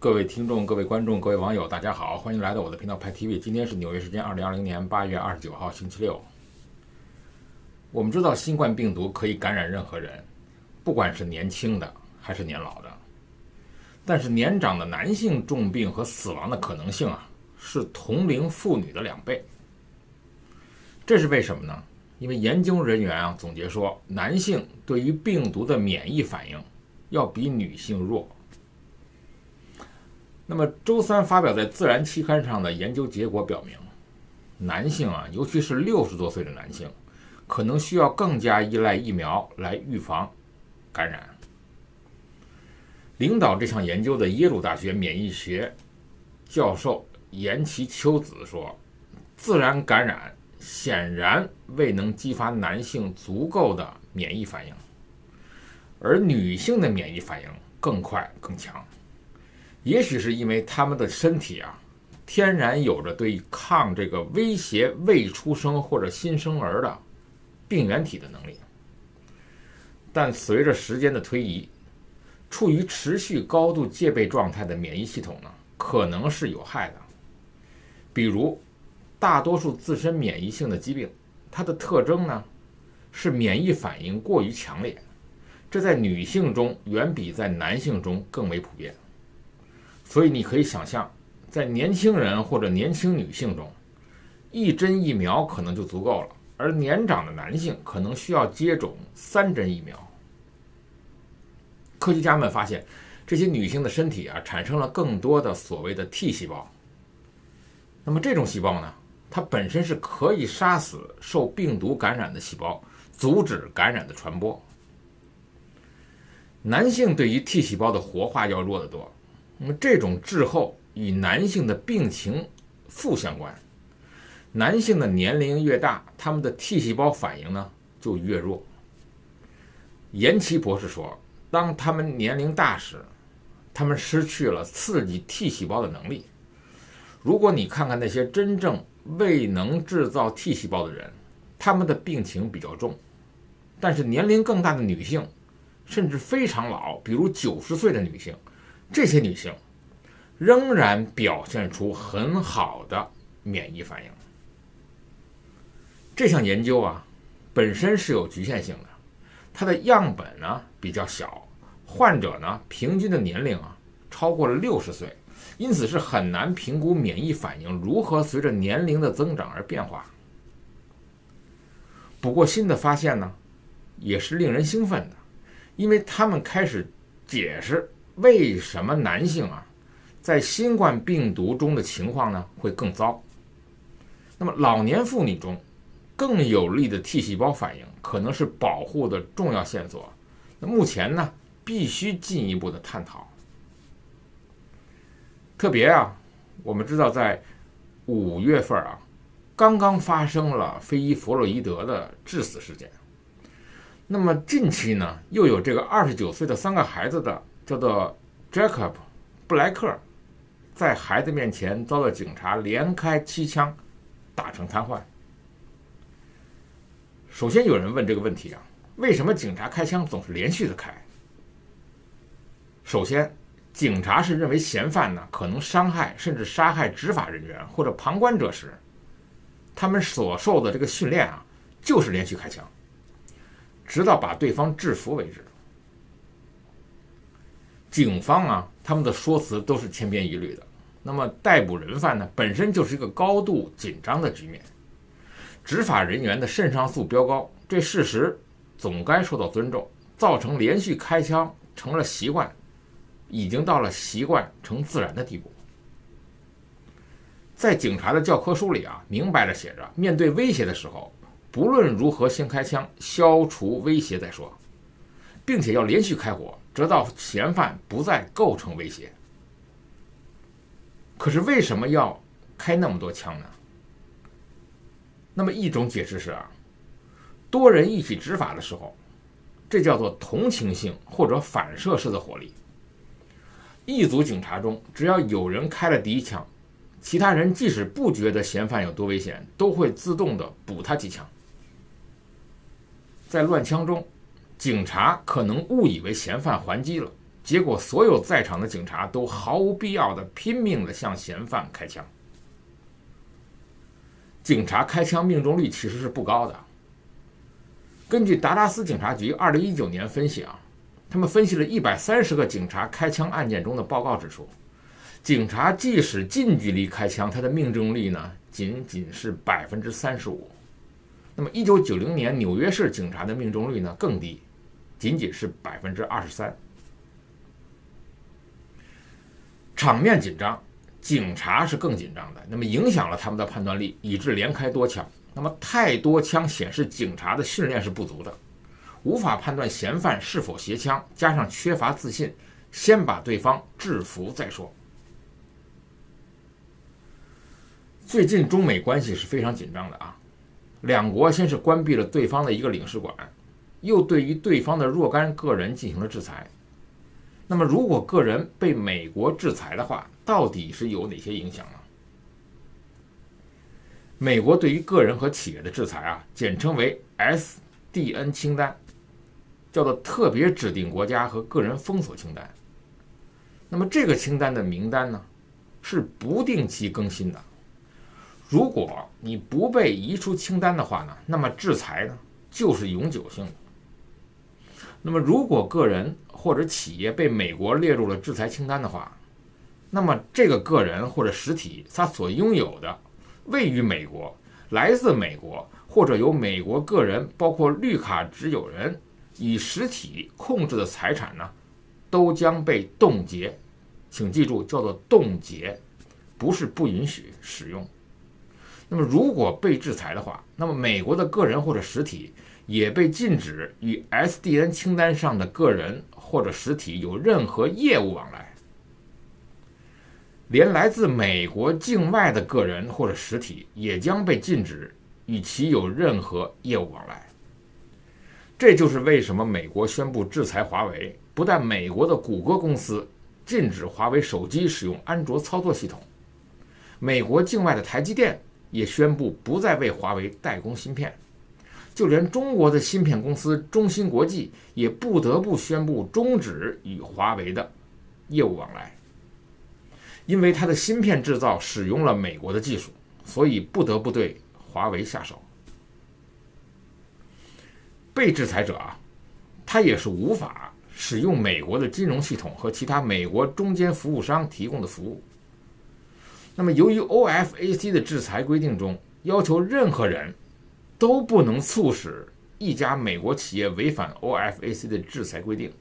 各位听众、各位观众、各位网友，大家好，欢迎来到我的频道派 TV。今天是纽约时间2020年8月29号，星期六。我们知道新冠病毒可以感染任何人，不管是年轻的还是年老的。但是年长的男性重病和死亡的可能性是同龄妇女的2倍。这是为什么呢？因为研究人员总结说，男性对于病毒的免疫反应要比女性弱。那么周三发表在《自然》期刊上的研究结果表明，男性尤其是60多岁的男性，可能需要更加依赖疫苗来预防感染。领导这项研究的耶鲁大学免疫学教授岩崎秋子说，自然感染显然未能激发男性足够的免疫反应，而女性的免疫反应更快更强。也许是因为他们的身体天然有着对抗这个威胁未出生或者新生儿的病原体的能力。但随着时间的推移，处于持续高度戒备状态的免疫系统可能是有害的。比如大多数自身免疫性的疾病，它的特征是免疫反应过于强烈，这在女性中远比在男性中更为普遍。所以你可以想象，在年轻人或者年轻女性中，1针疫苗可能就足够了，而年长的男性可能需要接种3针疫苗。科学家们发现，这些女性的身体产生了更多的所谓的 T 细胞。那么这种细胞它本身是可以杀死受病毒感染的细胞，阻止感染的传播。男性对于 T 细胞的活化要弱得多。那么这种滞后与男性的病情负相关，男性的年龄越大，他们的 T 细胞反应就越弱。岩崎博士说，当他们年龄大时，他们失去了刺激 T 细胞的能力。如果你看看那些真正未能制造 T 细胞的人，他们的病情比较重。但是年龄更大的女性，甚至非常老，比如90岁的女性，这些女性仍然表现出很好的免疫反应。这项研究本身是有局限性的，它的样本比较小，患者平均的年龄超过了60岁，因此是很难评估免疫反应如何随着年龄的增长而变化。不过新的发现也是令人兴奋的，因为他们开始解释为什么男性在新冠病毒中的情况会更糟。那么老年妇女中更有力的 T 细胞反应可能是保护的重要线索。那目前必须进一步的探讨。特别我们知道在5月份刚刚发生了非裔弗洛伊德的致死事件。那么近期又有这个29岁的3个孩子的叫做 Jacob 布莱克，在孩子面前遭到警察连开7枪，打成瘫痪。首先有人问这个问题为什么警察开枪总是连续的开？首先，警察是认为嫌犯可能伤害甚至杀害执法人员或者旁观者时，他们所受的这个训练就是连续开枪，直到把对方制服为止。警方他们的说辞都是千篇一律的。那么逮捕人犯本身就是一个高度紧张的局面，执法人员的肾上素飙高，这事实总该受到尊重，造成连续开枪成了习惯，已经到了习惯成自然的地步。在警察的教科书里明白地写着，面对威胁的时候，不论如何先开枪，消除威胁再说，并且要连续开火，直到嫌犯不再构成威胁。可是为什么要开那么多枪呢？那么一种解释是多人一起执法的时候，这叫做同情性或者反射式的火力。一组警察中，只要有人开了第一枪，其他人即使不觉得嫌犯有多危险，都会自动的补他几枪。在乱枪中，警察可能误以为嫌犯还击了，结果所有在场的警察都毫无必要的拼命的向嫌犯开枪。警察开枪命中率其实是不高的。根据达拉斯警察局2019年分析他们分析了130个警察开枪案件中的报告指出，警察即使近距离开枪，他的命中率呢仅仅是35%。那么1990年纽约市警察的命中率呢更低，仅仅是23%。场面紧张，警察是更紧张的，那么影响了他们的判断力，以致连开多枪。那么太多枪显示警察的训练是不足的，无法判断嫌犯是否携枪，加上缺乏自信，先把对方制服再说。最近中美关系是非常紧张的两国先是关闭了对方的一个领事馆，又对于对方的若干个人进行了制裁。那么如果个人被美国制裁的话，到底是有哪些影响呢？美国对于个人和企业的制裁简称为 SDN 清单，叫做特别指定国家和个人封锁清单。那么这个清单的名单呢，是不定期更新的。如果你不被移出清单的话呢，那么制裁呢就是永久性的。那么如果个人或者企业被美国列入了制裁清单的话，那么这个个人或者实体他所拥有的位于美国、来自美国或者由美国个人包括绿卡持有人以实体控制的财产呢，都将被冻结。请记住，叫做冻结，不是不允许使用。那么如果被制裁的话，那么美国的个人或者实体也被禁止与 SDN 清单上的个人或者实体有任何业务往来。连来自美国境外的个人或者实体也将被禁止与其有任何业务往来。这就是为什么美国宣布制裁华为，不但美国的谷歌公司禁止华为手机使用安卓操作系统，美国境外的台积电也宣布不再为华为代工芯片，就连中国的芯片公司中芯国际也不得不宣布终止与华为的业务往来。因为它的芯片制造使用了美国的技术，所以不得不对华为下手。被制裁者他也是无法使用美国的金融系统和其他美国中间服务商提供的服务。那么由于 OFAC 的制裁规定中要求任何人都不能促使一家美国企业违反 OFAC 的制裁规定，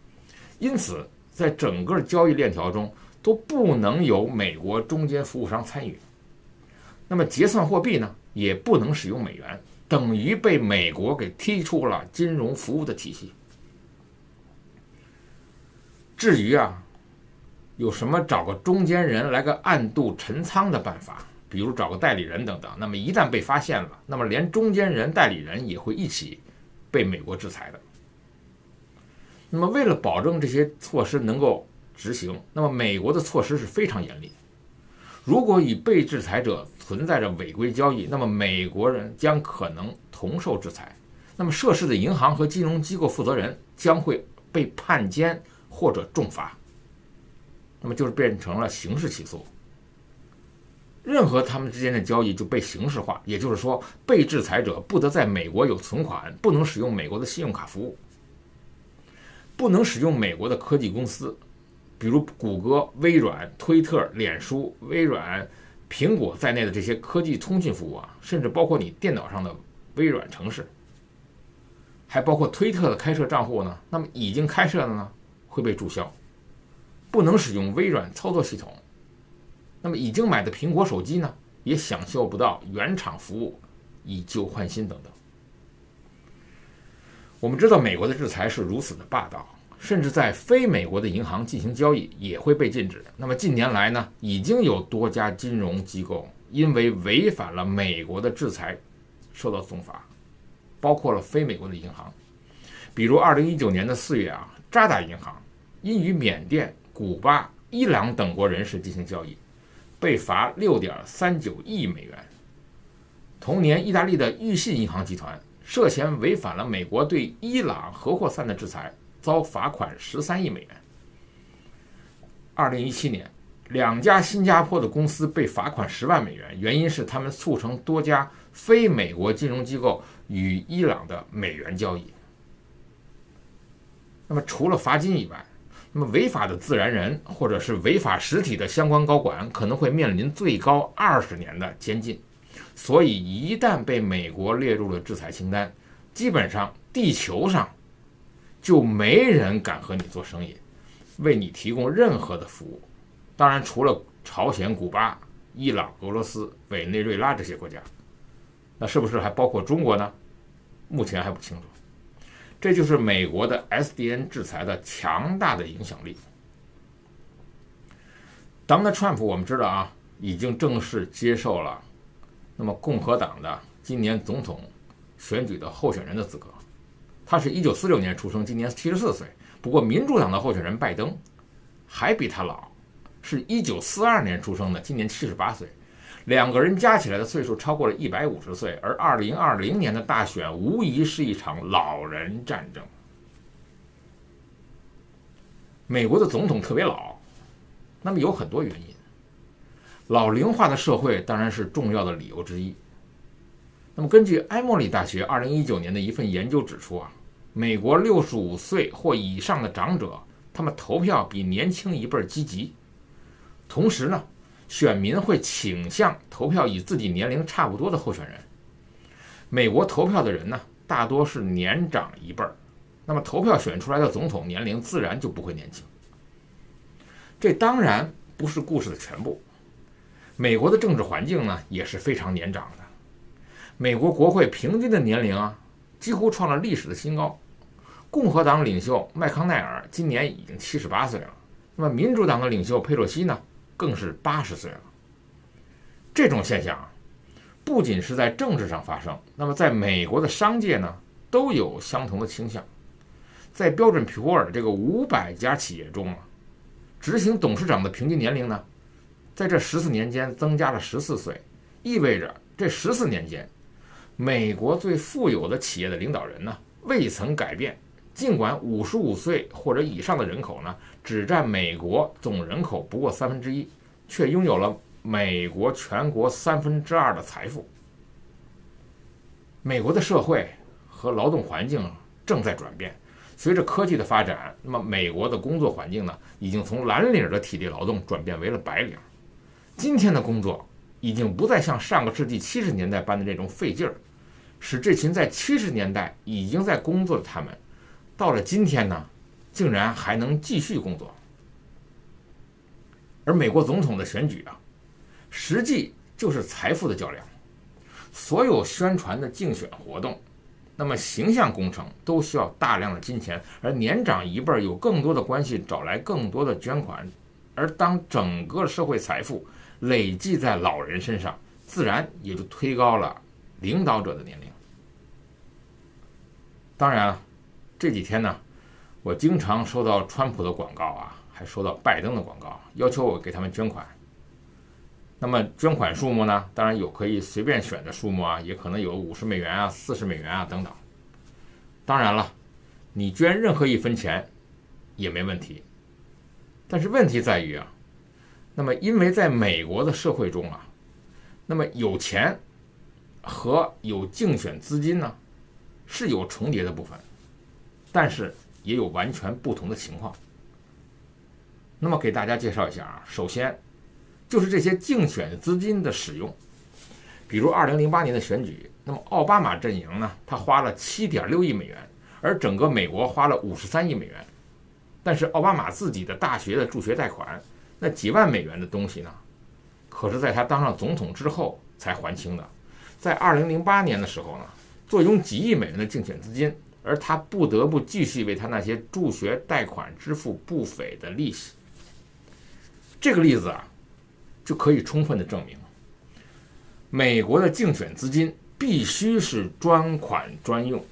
因此在整个交易链条中都不能有美国中间服务商参与。那么结算货币呢，也不能使用美元，等于被美国给踢出了金融服务的体系。至于有什么找个中间人来个暗度陈仓的办法，比如找个代理人等等，那么一旦被发现了，那么连中间人、代理人也会一起被美国制裁的。那么为了保证这些措施能够执行，那么美国的措施是非常严厉。如果与被制裁者存在着违规交易，那么美国人将可能同受制裁。那么涉事的银行和金融机构负责人将会被判监或者重罚，那么就是变成了刑事起诉。任何他们之间的交易就被刑事化，也就是说，被制裁者不得在美国有存款，不能使用美国的信用卡服务，不能使用美国的科技公司，比如谷歌、微软、推特、脸书、微软、苹果在内的这些科技通讯服务甚至包括你电脑上的微软城市，还包括推特的开设账户呢，那么已经开设的呢会被注销，不能使用微软操作系统。那么已经买的苹果手机呢，也享受不到原厂服务，以旧换新等等。我们知道美国的制裁是如此的霸道，甚至在非美国的银行进行交易也会被禁止。那么近年来呢，已经有多家金融机构因为违反了美国的制裁受到重罚，包括了非美国的银行。比如2019年的4月渣打银行因与缅甸、古巴、伊朗等国人士进行交易，被罚6.39亿美元。同年，意大利的裕信银行集团涉嫌违反了美国对伊朗核扩散的制裁，遭罚款13亿美元。2017年，2家新加坡的公司被罚款10万美元，原因是他们促成多家非美国金融机构与伊朗的美元交易。那么除了罚金以外，那么违法的自然人或者是违法实体的相关高管可能会面临最高20年的监禁。所以一旦被美国列入了制裁清单，基本上地球上就没人敢和你做生意，为你提供任何的服务。当然除了朝鲜、古巴、伊朗、俄罗斯、委内瑞拉这些国家，那是不是还包括中国呢？目前还不清楚。这就是美国的 SDN 制裁的强大的影响力。Donald Trump 我们知道啊，已经正式接受了那么共和党的今年总统选举的候选人的资格。他是1946年出生，今年74岁。不过民主党的候选人拜登还比他老，是1942年出生的，今年78岁。2个人加起来的岁数超过了150岁，而2020年的大选无疑是一场老人战争。美国的总统特别老，那么有很多原因，老龄化的社会当然是重要的理由之一。那么根据埃默里大学2019年的一份研究指出啊，美国65岁或以上的长者，他们投票比年轻一辈积极，同时呢，选民会倾向投票与自己年龄差不多的候选人。美国投票的人呢，大多是年长一辈儿，那么投票选出来的总统年龄自然就不会年轻。这当然不是故事的全部，美国的政治环境呢也是非常年长的。美国国会平均的年龄啊，几乎创了历史的新高。共和党领袖麦康奈尔今年已经78岁了，那么民主党的领袖佩洛西呢，更是80岁了。这种现象啊，不仅是在政治上发生，那么在美国的商界呢，都有相同的倾向。在标准普尔这个500家企业中啊，执行董事长的平均年龄呢，在这14年间增加了14岁，意味着这14年间，美国最富有的企业的领导人呢，未曾改变。尽管55岁或者以上的人口呢，只占美国总人口不过1/3，却拥有了美国全国2/3的财富。美国的社会和劳动环境正在转变，随着科技的发展，那么美国的工作环境呢，已经从蓝领的体力劳动转变为了白领。今天的工作已经不再像上个世纪70年代般的这种费劲儿，使这群在70年代已经在工作的他们，到了今天呢，竟然还能继续工作。而美国总统的选举啊，实际就是财富的较量。所有宣传的竞选活动，那么形象工程都需要大量的金钱，而年长一辈有更多的关系找来更多的捐款，而当整个社会财富累计在老人身上，自然也就推高了领导者的年龄。当然了，这几天呢，我经常收到川普的广告啊，还收到拜登的广告，要求我给他们捐款。那么捐款数目呢，当然有可以随便选的数目啊，也可能有50美元啊、40美元啊等等。当然了，你捐任何1分钱也没问题。但是问题在于啊，那么因为在美国的社会中啊，那么有钱和有竞选资金呢，是有重叠的部分，但是也有完全不同的情况。那么给大家介绍一下啊，首先就是这些竞选资金的使用。比如2008年的选举，那么奥巴马阵营呢，他花了7.6亿美元，而整个美国花了53亿美元。但是奥巴马自己的大学的助学贷款，那几万美元的东西呢，可是在他当上总统之后才还清的。在2008年的时候呢，坐拥几亿美元的竞选资金，而他不得不继续为他那些助学贷款支付不菲的利息。这个例子啊，就可以充分的证明，美国的竞选资金必须是专款专用，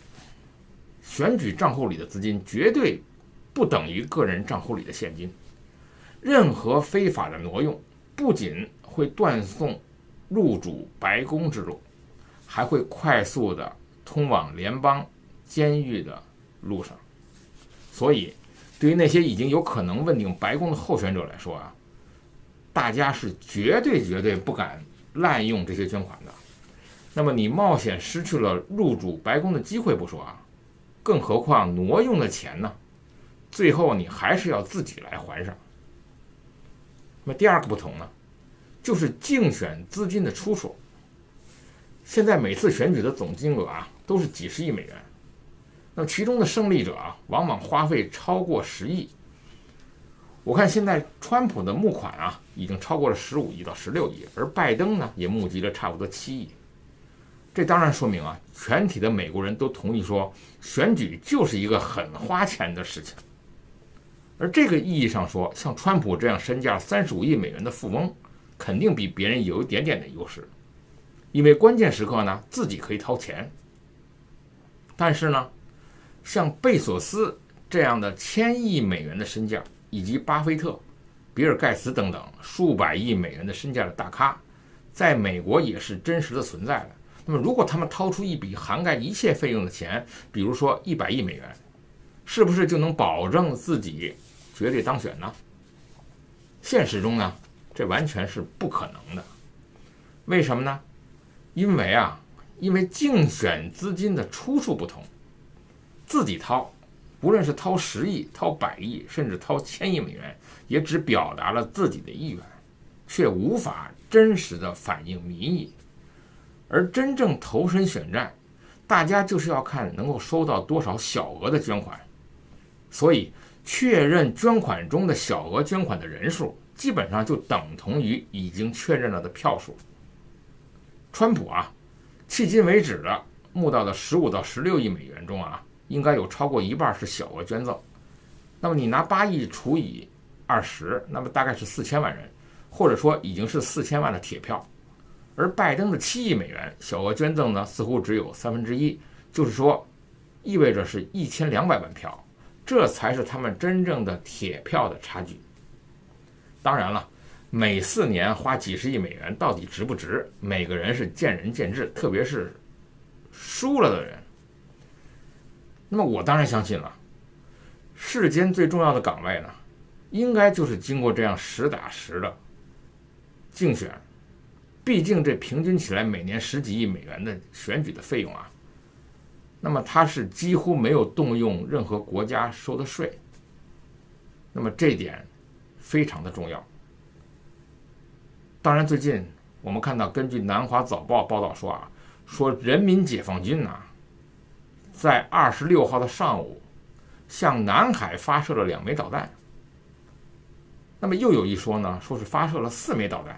选举账户里的资金绝对不等于个人账户里的现金。任何非法的挪用不仅会断送入主白宫之路，还会快速的通往联邦监狱的路上。所以对于那些已经有可能问鼎白宫的候选者来说啊，大家是绝对不敢滥用这些捐款的。那么你冒险失去了入主白宫的机会不说啊，更何况挪用的钱呢，最后你还是要自己来还上。那么第二个不同呢，就是竞选资金的出处。现在每次选举的总金额啊，都是几十亿美元。那么其中的胜利者啊，往往花费超过10亿。我看现在川普的募款啊，已经超过了15亿到16亿，而拜登呢，也募集了差不多7亿。这当然说明啊，全体的美国人都同意说，选举就是一个很花钱的事情。而这个意义上说，像川普这样身价35亿美元的富翁，肯定比别人有一点点的优势，因为关键时刻呢，自己可以掏钱。但是呢，像贝索斯这样的1000亿美元的身价，以及巴菲特、比尔盖茨等等数百亿美元的身价的大咖，在美国也是真实的存在的。那么如果他们掏出一笔涵盖一切费用的钱，比如说100亿美元，是不是就能保证自己绝对当选呢？现实中呢，这完全是不可能的。为什么呢？因为竞选资金的出处不同，自己掏，无论是掏10亿、掏100亿，甚至掏1000亿美元，也只表达了自己的意愿，却无法真实的反映民意。而真正投身选战，大家就是要看能够收到多少小额的捐款，所以确认捐款中的小额捐款的人数，基本上就等同于已经确认了的票数。川普啊，迄今为止的募到的15到16亿美元中啊，应该有超过一半是小额捐赠。那么你拿8亿除以20，那么大概是4000万人，或者说已经是4000万的铁票。而拜登的7亿美元小额捐赠呢，似乎只有1/3，就是说，意味着是1200万票，这才是他们真正的铁票的差距。当然了，每4年花几十亿美元到底值不值，每个人是见仁见智，特别是输了的人。那么我当然相信了，世间最重要的岗位呢，应该就是经过这样实打实的竞选。毕竟这平均起来每年10几亿美元的选举的费用啊，那么它是几乎没有动用任何国家收的税，那么这点非常的重要。当然最近我们看到，根据南华早报报道说啊，说人民解放军啊，在26号的上午向南海发射了2枚导弹。那么又有一说呢，说是发射了4枚导弹，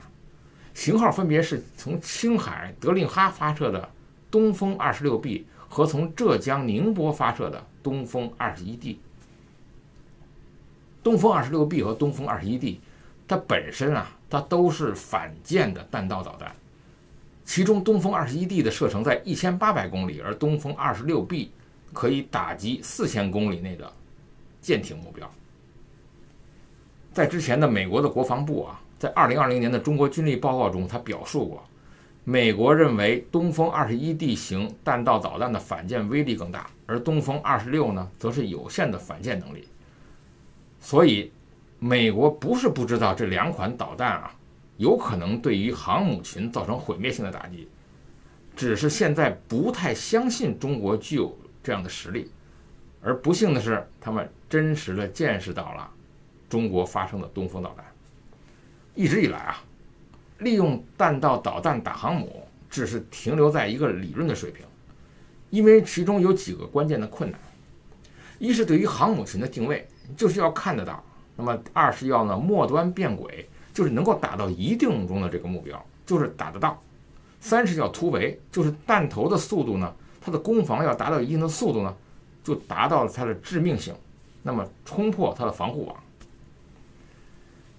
型号分别是从青海德令哈发射的东风26B和从浙江宁波发射的东风21D。东风26B和东风21D，它本身啊，它都是反舰的弹道导弹，其中东风21D的射程在1800公里，而东风26B可以打击4000公里内的舰艇目标。在之前的美国的国防部啊，在2020年的中国军力报告中，他表述过，美国认为东风21D 型弹道导弹的反舰威力更大，而东风26呢，则是有限的反舰能力。所以，美国不是不知道这2款导弹啊，有可能对于航母群造成毁灭性的打击，只是现在不太相信中国具有这样的实力。而不幸的是，他们真实的见识到了中国发生的东风导弹。一直以来啊，利用弹道导弹打航母只是停留在一个理论的水平，因为其中有几个关键的困难。一是对于航母群的定位，就是要看得到；那么2是要呢末端变轨，就是能够打到一定中的这个目标，就是打得到； 3是要突围，就是弹头的速度呢，它的攻防要达到一定的速度呢，就达到了它的致命性，那么冲破它的防护网。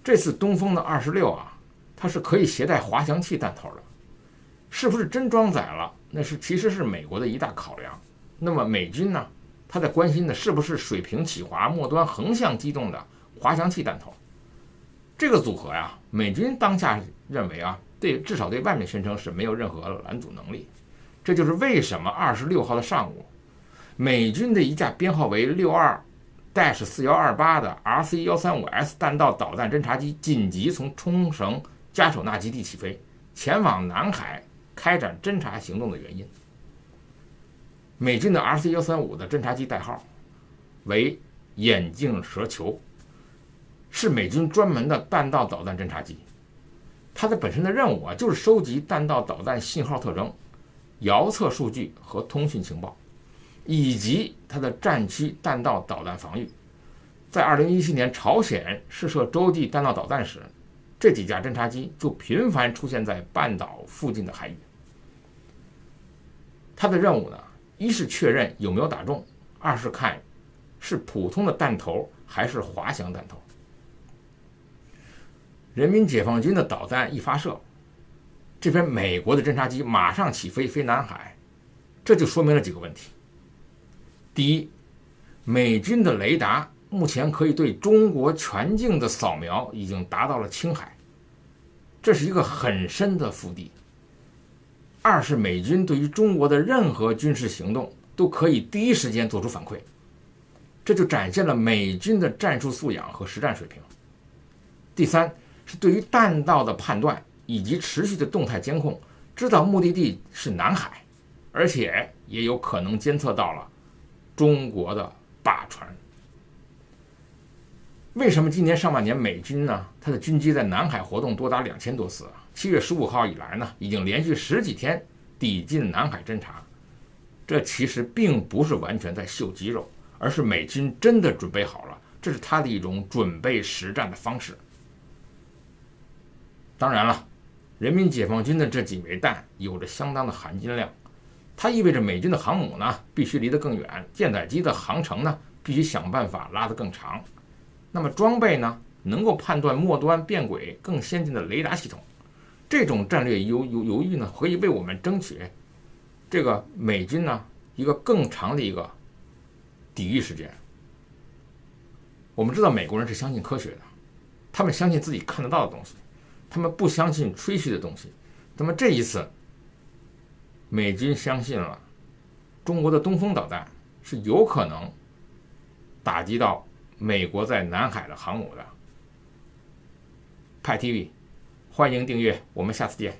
这次东风的26啊，它是可以携带滑翔器弹头的，是不是真装载了？那其实是美国的一大考量。那么美军呢，他在关心的是不是水平起滑、末端横向机动的滑翔器弹头？这个组合呀，美军当下认为啊，至少对外面宣称是没有任何拦阻能力。这就是为什么26号的上午，美军的一架编号为62 -4128的 RC-135S 弹道导弹侦察机紧急从冲绳加手纳基地起飞，前往南海开展侦察行动的原因。美军的 RC-135的侦察机代号为眼镜蛇球，是美军专门的弹道导弹侦察机。它的本身的任务就是收集弹道导弹信号特征、遥测数据和通讯情报，以及它的战区弹道导弹防御。在2017年朝鲜试射洲际弹道导弹时，这几架侦察机就频繁出现在半岛附近的海域。它的任务呢，一是确认有没有打中，二是看是普通的弹头还是滑翔弹头。人民解放军的导弹一发射，这边美国的侦察机马上起飞飞南海，这就说明了几个问题。第一，美军的雷达目前可以对中国全境的扫描已经达到了青海，这是一个很深的腹地。二是美军对于中国的任何军事行动都可以第一时间做出反馈，这就展现了美军的战术素养和实战水平。第三是对于弹道的判断以及持续的动态监控，知道目的地是南海，而且也有可能监测到了中国的靶船。为什么今年上半年美军呢，它的军机在南海活动多达2000多次？7月15号以来呢，已经连续10几天抵近南海侦察。这其实并不是完全在秀肌肉，而是美军真的准备好了，这是它的一种准备实战的方式。当然了，人民解放军的这几枚弹有着相当的含金量，它意味着美军的航母呢必须离得更远，舰载机的航程呢必须想办法拉得更长。那么装备呢，能够判断末端变轨更先进的雷达系统，这种战略犹豫呢，可以为我们争取这个美军呢一个更长的一个抵御时间。我们知道美国人是相信科学的，他们相信自己看得到的东西，他们不相信吹嘘的东西。那么这一次，美军相信了中国的东风导弹是有可能打击到美国在南海的航母的。派 TV， 欢迎订阅，我们下次见。